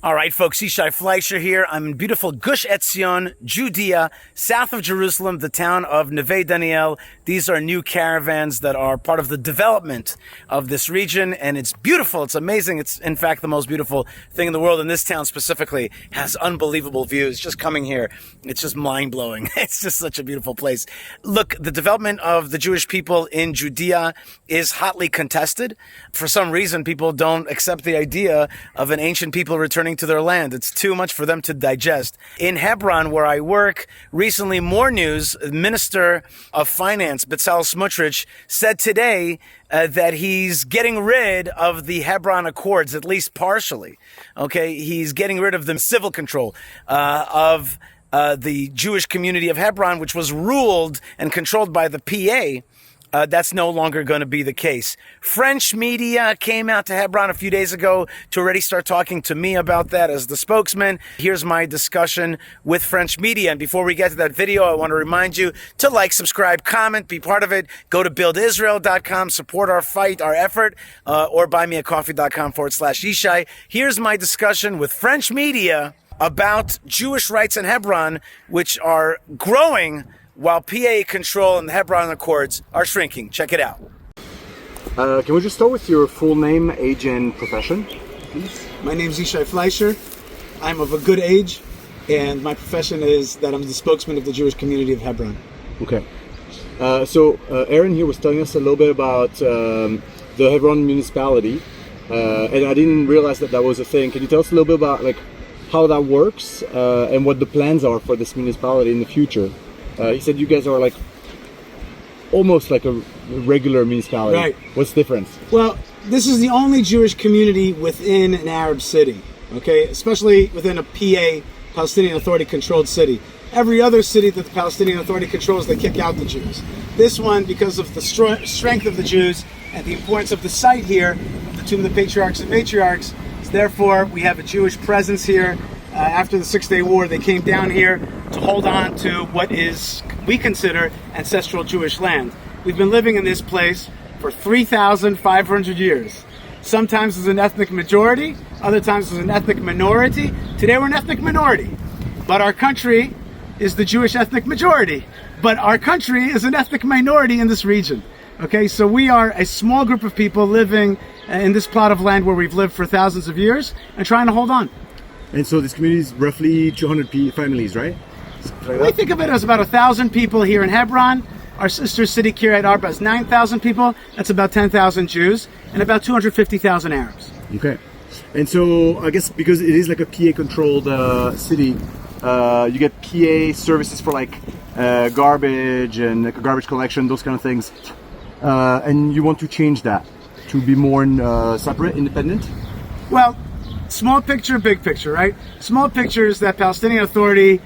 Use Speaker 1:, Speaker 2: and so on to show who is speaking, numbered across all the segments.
Speaker 1: All right, folks, Yishai Fleischer here. I'm in beautiful Gush Etzion, Judea, south of Jerusalem, the town of Neve Daniel. These are new caravans that are part of the development of this region, and it's beautiful. It's amazing. It's, in fact, the most beautiful thing in the world, and this town specifically has unbelievable views. Just coming here, it's just mind-blowing. It's just such a beautiful place. Look, the development of the Jewish people in Judea is hotly contested. For some reason, people don't accept the idea of an ancient people returning to their land. It's too much for them to digest. In Hebron, where I work, recently more news. Minister of Finance, Smotrich, said today that he's getting rid of the Hebron Accords, at least partially. Okay, he's getting rid of the civil control of the Jewish community of Hebron, which was ruled and controlled by the PA. That's no longer going to be the case. French media came out to Hebron a few days ago to already start talking to me about that as the spokesman. Here's my discussion with French media. And before we get to that video, I want to remind you to like, subscribe, comment, be part of it. Go to buildisrael.com, support our fight, our effort, or buymeacoffee.com/Yishai. Here's my discussion with French media about Jewish rights in Hebron, which are growing while PA control and the Hebron Accords are shrinking. Check it out.
Speaker 2: Can we just start with your full name, age, and profession, please?
Speaker 3: My name is Yishai Fleischer. I'm of a good age, and my profession is that I'm the spokesman of the Jewish community of Hebron.
Speaker 2: Okay. So Aaron here was telling us a little bit about the Hebron municipality, and I didn't realize that was a thing. Can you tell us a little bit about how that works and what the plans are for this municipality in the future? He said you guys are almost like a regular municipality.
Speaker 3: Right.
Speaker 2: What's the difference?
Speaker 3: Well, this is the only Jewish community within an Arab city, okay? Especially within a PA, Palestinian Authority-controlled city. Every other city that the Palestinian Authority controls, they kick out the Jews. This one, because of the strength of the Jews and the importance of the site here, the Tomb of the Patriarchs and Matriarchs, therefore we have a Jewish presence here. After the Six-Day War, they came down here to hold on to what we consider ancestral Jewish land. We've been living in this place for 3,500 years. Sometimes as an ethnic majority, other times as an ethnic minority. Today we're an ethnic minority, but our country is the Jewish ethnic majority. But our country is an ethnic minority in this region. Okay, so we are a small group of people living in this plot of land where we've lived for thousands of years and trying to hold on.
Speaker 2: And so this community is roughly 200 families, right?
Speaker 3: We think of it as about 1,000 people here in Hebron. Our sister city, Kiryat Arba, has 9,000 people. That's about 10,000 Jews and about 250,000 Arabs.
Speaker 2: Okay. And so I guess because it is like a PA-controlled city, you get PA services for garbage and garbage collection, those kind of things. And you want to change that to be more separate, independent?
Speaker 3: Well, small picture, big picture, right? Small picture is that Palestinian Authority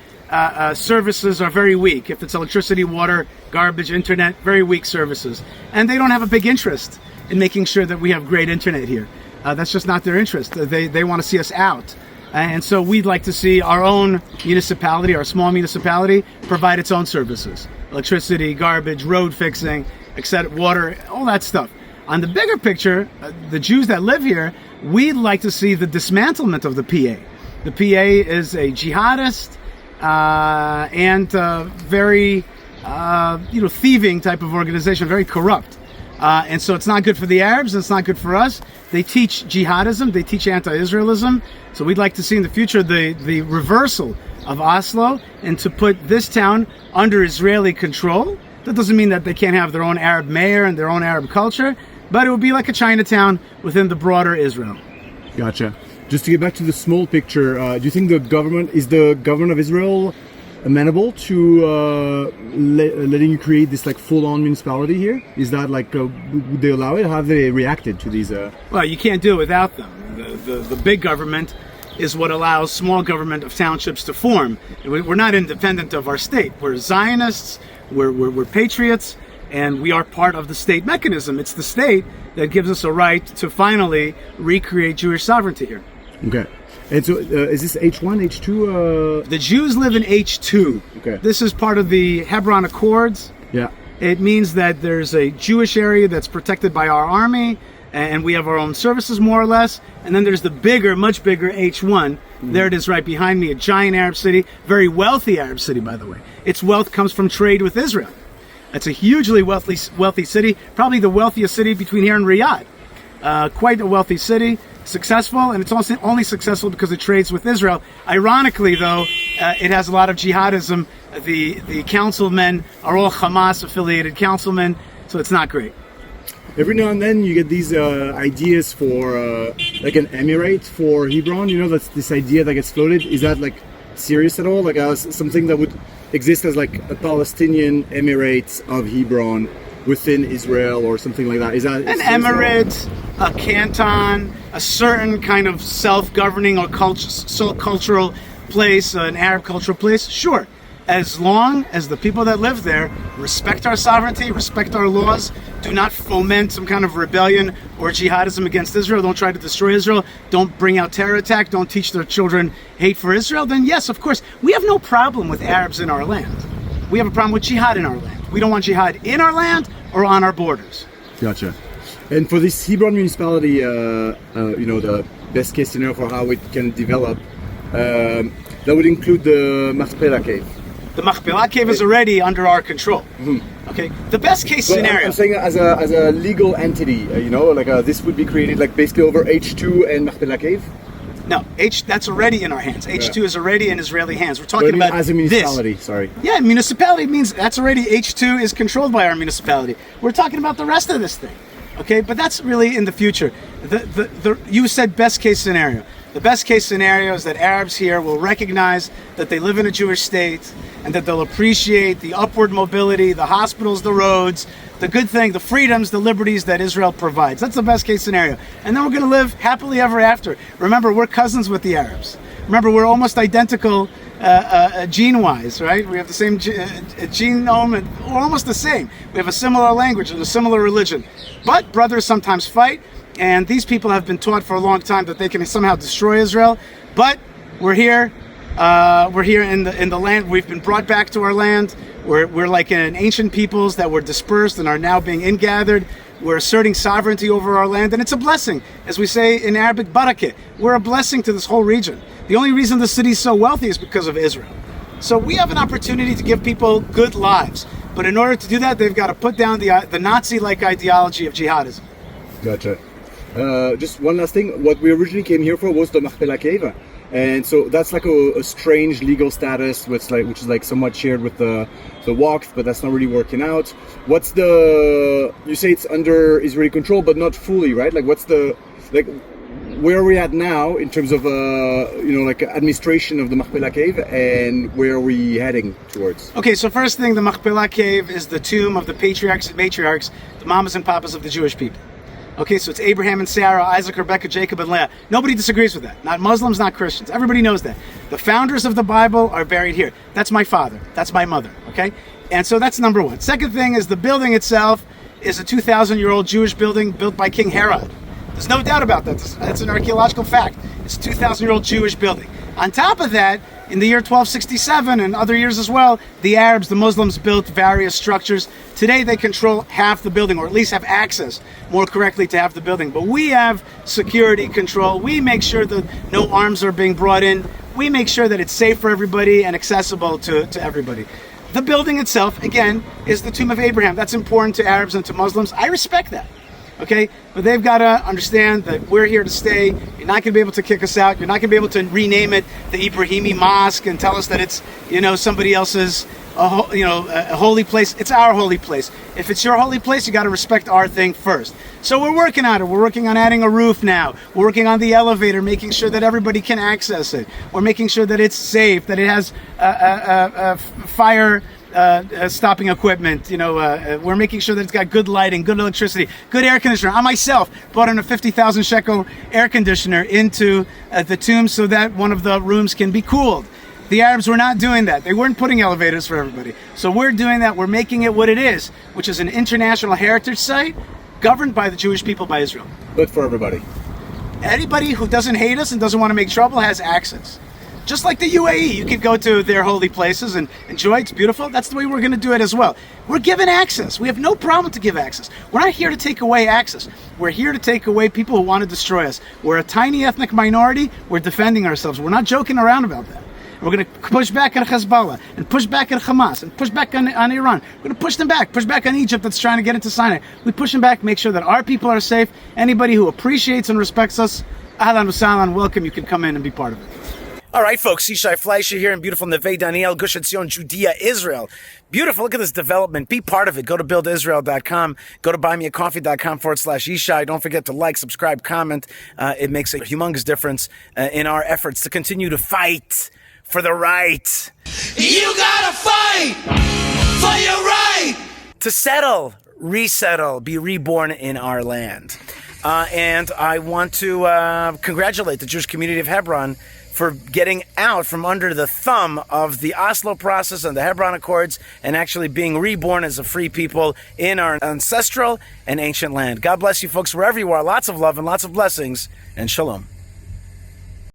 Speaker 3: services are very weak. If it's electricity, water, garbage, internet, very weak services. And they don't have a big interest in making sure that we have great internet here. That's just not their interest. They want to see us out. And so we'd like to see our own municipality, our small municipality, provide its own services. Electricity, garbage, road fixing, etc., water, all that stuff. On the bigger picture, the Jews that live here, we'd like to see the dismantlement of the PA. The PA is a jihadist and very, thieving type of organization, very corrupt. And so it's not good for the Arabs, and it's not good for us. They teach jihadism, they teach anti-Israelism. So we'd like to see in the future the reversal of Oslo and to put this town under Israeli control. That doesn't mean that they can't have their own Arab mayor and their own Arab culture, but it would be like a Chinatown within the broader Israel.
Speaker 2: Gotcha. Just to get back to the small picture, do you think the government of Israel amenable to letting you create this full-on municipality here? Is that would they allow it? How have they reacted to these?
Speaker 3: Well, you can't do it without them. The big government is what allows small government of townships to form. We're not independent of our state. We're Zionists. We're patriots, and we are part of the state mechanism. It's the state that gives us a right to finally recreate Jewish sovereignty here.
Speaker 2: Okay. And so is this H1, H2?
Speaker 3: The Jews live in H2.
Speaker 2: Okay.
Speaker 3: This is part of the Hebron Accords.
Speaker 2: Yeah.
Speaker 3: It means that there's a Jewish area that's protected by our army. and we have our own services more or less. And then there's the bigger, much bigger H1. There it is right behind me, a giant Arab city, very wealthy Arab city, by the way. Its wealth comes from trade with Israel. It's a hugely wealthy city, probably the wealthiest city between here and Riyadh. Quite a wealthy city, successful, and it's also only successful because it trades with Israel. Ironically, though, it has a lot of jihadism. The councilmen are all Hamas-affiliated councilmen, so it's not great.
Speaker 2: Every now and then you get these ideas for like an emirate for Hebron. You know, that's this idea that gets floated. Is that like serious at all? Like something that would exist as like a Palestinian emirate of Hebron within Israel or something like that? Is that
Speaker 3: an emirate, a canton, a certain kind of self-governing or cultural place, an Arab cultural place? Sure. As long as the people that live there respect our sovereignty, respect our laws, do not foment some kind of rebellion or jihadism against Israel, don't try to destroy Israel, don't bring out terror attack, don't teach their children hate for Israel, then yes, of course, we have no problem with Arabs in our land. We have a problem with jihad in our land. We don't want jihad in our land or on our borders.
Speaker 2: Gotcha. And for this Hebron municipality, the best case scenario for how it can develop, that would include the Machpelah cave.
Speaker 3: The Machpelah cave is already under our control. Mm-hmm. Okay. The best case scenario.
Speaker 2: I'm saying as a legal entity, this would be created like basically over H2 and Machpelah cave.
Speaker 3: No, that's already in our hands. H2 is already in Israeli hands. We're talking about
Speaker 2: as a municipality. Sorry.
Speaker 3: Yeah, municipality means that's already H2 is controlled by our municipality. We're talking about the rest of this thing. Okay, but that's really in the future. You said best case scenario. The best case scenario is that Arabs here will recognize that they live in a Jewish state and that they'll appreciate the upward mobility, the hospitals, the roads, the good thing, the freedoms, the liberties that Israel provides. That's the best case scenario. And then we're going to live happily ever after. Remember, we're cousins with the Arabs. Remember, we're almost identical gene-wise, right? We have the same genome, and we're almost the same. We have a similar language and a similar religion. But brothers sometimes fight, and these people have been taught for a long time that they can somehow destroy Israel. But we're here. We're here in the land. We've been brought back to our land. We're like an ancient peoples that were dispersed and are now being ingathered. We're asserting sovereignty over our land, and it's a blessing. As we say in Arabic, barakah. We're a blessing to this whole region. The only reason the city's so wealthy is because of Israel. So we have an opportunity to give people good lives. But in order to do that, they've got to put down the Nazi-like ideology of jihadism.
Speaker 2: Gotcha. Just one last thing. What we originally came here for was the Machpelah cave. And so that's like a strange legal status, which is like somewhat shared with the Waqf, but that's not really working out. What's you say it's under Israeli control, but not fully, right? Like where are we at now in terms of administration of the Machpelah cave, and where are we heading towards?
Speaker 3: Okay, so first thing, the Machpelah cave is the tomb of the patriarchs and matriarchs, the mamas and papas of the Jewish people. Okay, so it's Abraham and Sarah, Isaac, Rebecca, Jacob, and Leah. Nobody disagrees with that. Not Muslims, not Christians. Everybody knows that. The founders of the Bible are buried here. That's my father. That's my mother. Okay? And so that's number one. Second thing is the building itself is a 2,000-year-old Jewish building built by King Herod. There's no doubt about that. That's an archaeological fact. It's a 2,000-year-old Jewish building. On top of that, in the year 1267 and other years as well, the Arabs, the Muslims, built various structures. Today they control half the building, or at least have access more correctly to half the building. But we have security control. We make sure that no arms are being brought in. We make sure that it's safe for everybody and accessible to everybody. The building itself, again, is the tomb of Abraham. That's important to Arabs and to Muslims. I respect that. Okay, but they've got to understand that we're here to stay. You're not going to be able to kick us out. You're not going to be able to rename it the Ibrahimi Mosque and tell us that it's, somebody else's, a holy place. It's our holy place. If it's your holy place, you got to respect our thing first. So we're working on it. We're working on adding a roof now. We're working on the elevator, making sure that everybody can access it. We're making sure that it's safe, that it has fire stopping equipment. We're making sure that it's got good lighting, good electricity, good air conditioner. I myself brought in a 50,000 shekel air conditioner into the tomb so that one of the rooms can be cooled. The Arabs were not doing that. They weren't putting elevators for everybody. So we're doing that. We're making it what it is, which is an international heritage site governed by the Jewish people, by Israel.
Speaker 2: But for everybody.
Speaker 3: Anybody who doesn't hate us and doesn't want to make trouble has access. Just like the UAE, you could go to their holy places and enjoy. It's beautiful. That's the way we're going to do it as well. We're given access. We have no problem to give access. We're not here to take away access. We're here to take away people who want to destroy us. We're a tiny ethnic minority. We're defending ourselves. We're not joking around about that. We're going to push back on Hezbollah and push back on Hamas and push back on Iran. We're going to push them back, push back on Egypt that's trying to get into Sinai. We push them back, make sure that our people are safe. Anybody who appreciates and respects us, ahlan wa sahlan, welcome. You can come in and be part of it.
Speaker 1: All right, folks, Yishai Fleischer here in beautiful Neve Daniel, Gush Etzion, Judea, Israel. Beautiful. Look at this development. Be part of it. Go to buildisrael.com. Go to buymeacoffee.com/Yishai. Don't forget to like, subscribe, comment. It makes a humongous difference in our efforts to continue to fight for the right.
Speaker 4: You gotta fight for your right
Speaker 1: To settle, resettle, be reborn in our land. And I want to congratulate the Jewish community of Hebron for getting out from under the thumb of the Oslo process and the Hebron Accords and actually being reborn as a free people in our ancestral and ancient land. God bless you folks wherever you are. Lots of love and lots of blessings, and shalom.